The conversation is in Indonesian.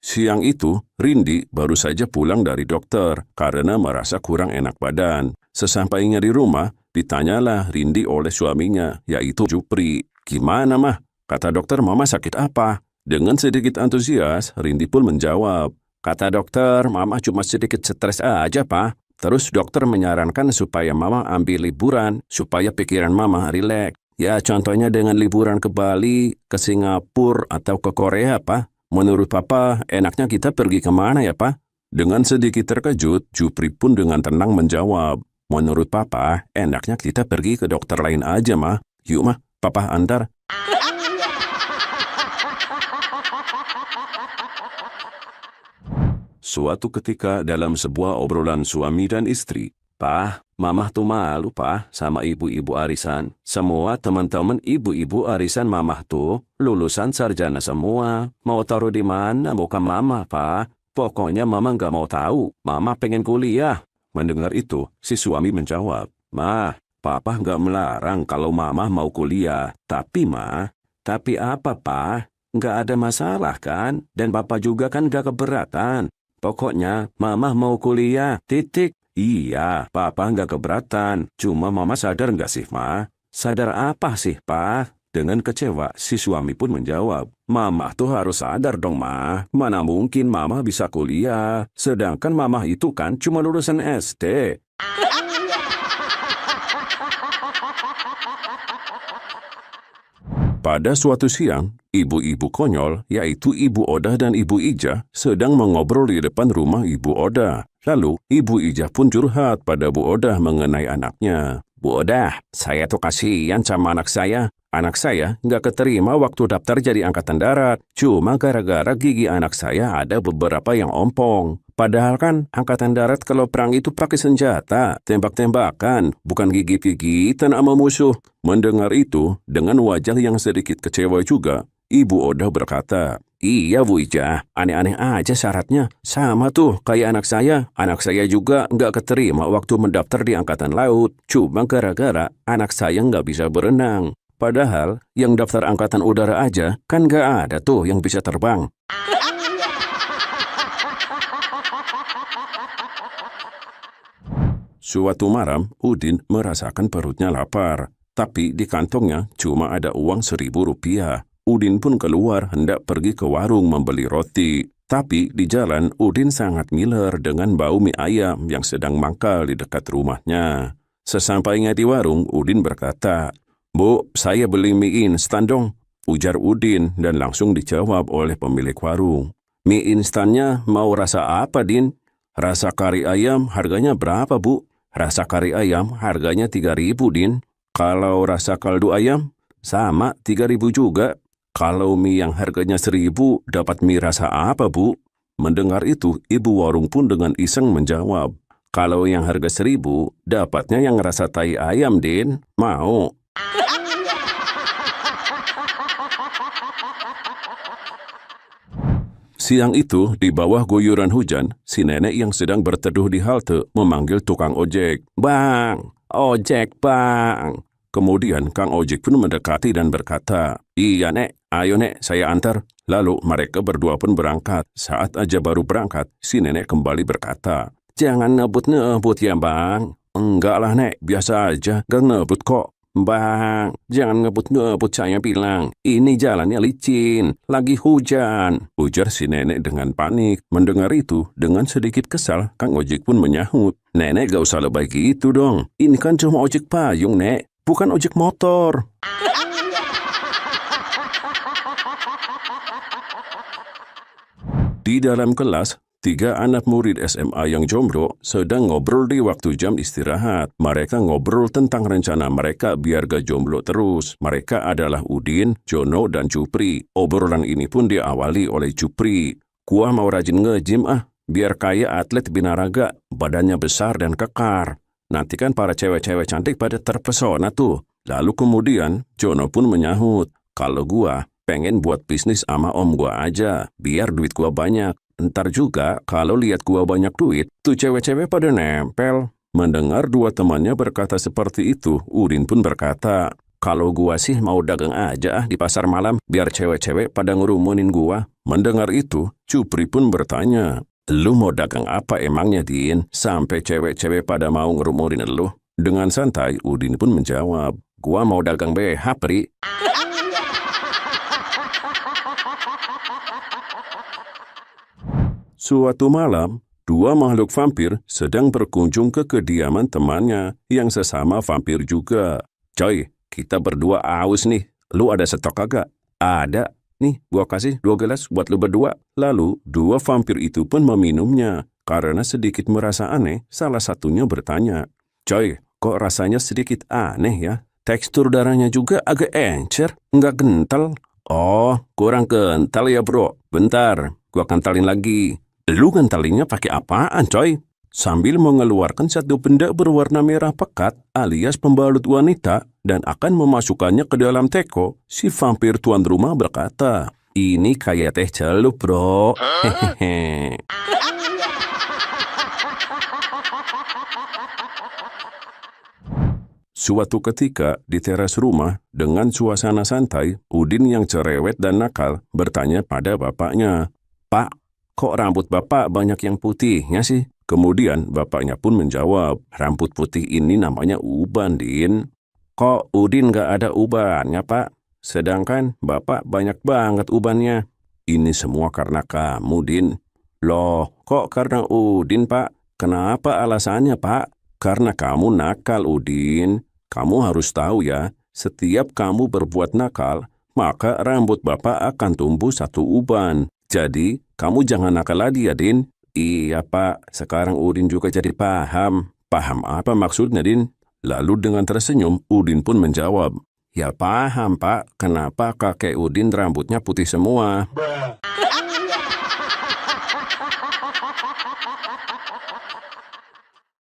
Siang itu, Rindi baru saja pulang dari dokter karena merasa kurang enak badan. Sesampainya di rumah, ditanyalah Rindi oleh suaminya, yaitu Jupri. "Gimana, Mah?" Kata dokter, "Mama sakit apa?" Dengan sedikit antusias, Rindi pun menjawab, "Kata dokter, Mama cuma sedikit stres aja, Pak." Terus dokter menyarankan supaya Mama ambil liburan, supaya pikiran Mama rileks. Ya, contohnya dengan liburan ke Bali, ke Singapura, atau ke Korea, Pak. Menurut Papa, enaknya kita pergi kemana ya, Pak? Dengan sedikit terkejut, Jupri pun dengan tenang menjawab, "Menurut Papa, enaknya kita pergi ke dokter lain aja, Mah. Yuk, Mah, Papa antar." Suatu ketika dalam sebuah obrolan suami dan istri, "Pah, Mamah tuh malu, Pah, sama ibu-ibu arisan. Semua teman-teman ibu-ibu arisan Mamah tuh lulusan sarjana semua. Mau taruh di mana muka Mamah, Pah? Pokoknya Mama nggak mau tahu. Mama pengen kuliah." Mendengar itu, si suami menjawab, "Mah, Papa nggak melarang kalau Mamah mau kuliah. Tapi, Mah, tapi apa, Pah? Nggak ada masalah kan? Dan Papa juga kan nggak keberatan. Pokoknya Mamah mau kuliah, titik." "Iya, Papa nggak keberatan. Cuma Mama sadar nggak sih, Ma?" "Sadar apa sih, Pak?" Dengan kecewa, si suami pun menjawab, "Mama tuh harus sadar dong, Ma. Mana mungkin Mama bisa kuliah. Sedangkan Mama itu kan cuma lulusan SD." Pada suatu siang, ibu-ibu konyol, yaitu Ibu Odah dan Ibu Ija, sedang mengobrol di depan rumah Ibu Odah. Lalu, Ibu Ija pun curhat pada Bu Odah mengenai anaknya. "Bu Odah, saya tuh kasihan sama anak saya. Anak saya nggak keterima waktu daftar jadi angkatan darat. Cuma gara-gara gigi anak saya ada beberapa yang ompong. Padahal kan angkatan darat kalau perang itu pakai senjata, tembak-tembakan, bukan gigit-gigitan sama musuh." Mendengar itu, dengan wajah yang sedikit kecewa juga, Ibu Odah berkata, "Iya Bu Ija, aneh-aneh aja syaratnya. Sama tuh kayak anak saya. Anak saya juga nggak keterima waktu mendaftar di Angkatan Laut. Cuma gara-gara anak saya nggak bisa berenang. Padahal yang daftar Angkatan Udara aja kan nggak ada tuh yang bisa terbang." Suatu malam, Udin merasakan perutnya lapar. Tapi di kantongnya cuma ada uang Rp1.000. Udin pun keluar hendak pergi ke warung membeli roti. Tapi di jalan Udin sangat miler dengan bau mie ayam yang sedang mangkal di dekat rumahnya. Sesampainya di warung, Udin berkata, "Bu, saya beli mie instan dong," ujar Udin dan langsung dijawab oleh pemilik warung. "Mie instannya mau rasa apa, Din?" "Rasa kari ayam harganya berapa, Bu?" "Rasa kari ayam harganya 3.000, Din." "Kalau rasa kaldu ayam?" "Sama, 3.000 juga." "Kalau mie yang harganya 1.000, dapat mie rasa apa, Bu?" Mendengar itu, ibu warung pun dengan iseng menjawab, "Kalau yang harga 1.000, dapatnya yang rasa tai ayam, Din. Mau?" Siang itu, di bawah guyuran hujan, si nenek yang sedang berteduh di halte memanggil tukang ojek. "Bang, ojek, Bang." Kemudian Kang Ojek pun mendekati dan berkata, "Iya, Nek, ayo Nek, saya antar." Lalu mereka berdua pun berangkat. Saat aja baru berangkat, si nenek kembali berkata, "Jangan ngebut-ngebut ya, Bang." "Enggak lah, Nek, biasa aja, gak ngebut kok." "Bang, jangan ngebut-ngebut, saya bilang. Ini jalannya licin, lagi hujan," ujar si nenek dengan panik. Mendengar itu, dengan sedikit kesal, Kang Ojek pun menyahut, "Nenek gak usah lebay gitu dong. Ini kan cuma ojek payung, Nek, bukan ojek motor." Di dalam kelas, 3 anak murid SMA yang jomblo sedang ngobrol di waktu jam istirahat. Mereka ngobrol tentang rencana mereka biar gak jomblo terus. Mereka adalah Udin, Jono, dan Jupri. Obrolan ini pun diawali oleh Jupri. "Gua mau rajin nge-gym biar kayak atlet binaraga, badannya besar dan kekar. Nanti kan para cewek-cewek cantik pada terpesona tuh." Lalu kemudian Jono pun menyahut, "Kalau gua pengen buat bisnis sama om gua aja, biar duit gua banyak. Ntar juga kalau lihat gua banyak duit, tuh cewek-cewek pada nempel." Mendengar dua temannya berkata seperti itu, Udin pun berkata, Kalau gua sih mau dagang aja di pasar malam, biar cewek-cewek pada ngerumunin gua. Mendengar itu, Cupri pun bertanya, lu mau dagang apa emangnya, Din? Sampai cewek-cewek pada mau ngerumunin lu. Dengan santai, Udin pun menjawab, gua mau dagang BH, Pri. Suatu malam, dua makhluk vampir sedang berkunjung ke kediaman temannya yang sesama vampir juga. Coy, kita berdua aus nih. Lu ada stok kagak? Ada. Nih, gua kasih 2 gelas buat lu berdua. Lalu, dua vampir itu pun meminumnya. Karena sedikit merasa aneh, salah satunya bertanya, Coy, kok rasanya sedikit aneh ya? Tekstur darahnya juga agak encer, nggak kental. Oh, kurang kental ya bro. Bentar, gua kentalin lagi. Lu ngentalinnya pakai apaan, coy? Sambil mengeluarkan satu benda berwarna merah pekat alias pembalut wanita dan akan memasukkannya ke dalam teko, si vampir tuan rumah berkata, ini kayak teh celup, bro. Hehehe. Suatu ketika di teras rumah, dengan suasana santai, Udin yang cerewet dan nakal bertanya pada bapaknya, Pak, kok rambut bapak banyak yang putihnya sih? Kemudian bapaknya pun menjawab, rambut putih ini namanya uban, Din. Kok Udin gak ada ubannya, Pak? Sedangkan bapak banyak banget ubannya. Ini semua karena kamu, Din. Loh, kok karena Udin, Pak? Kenapa alasannya, Pak? Karena kamu nakal, Udin. Kamu harus tahu ya, setiap kamu berbuat nakal, maka rambut bapak akan tumbuh satu uban. Jadi, kamu jangan nakal lagi ya, Din. Iya, Pak. Sekarang Udin juga jadi paham. Paham apa maksudnya, Din? Lalu dengan tersenyum, Udin pun menjawab, ya paham, Pak. Kenapa kakek Udin rambutnya putih semua?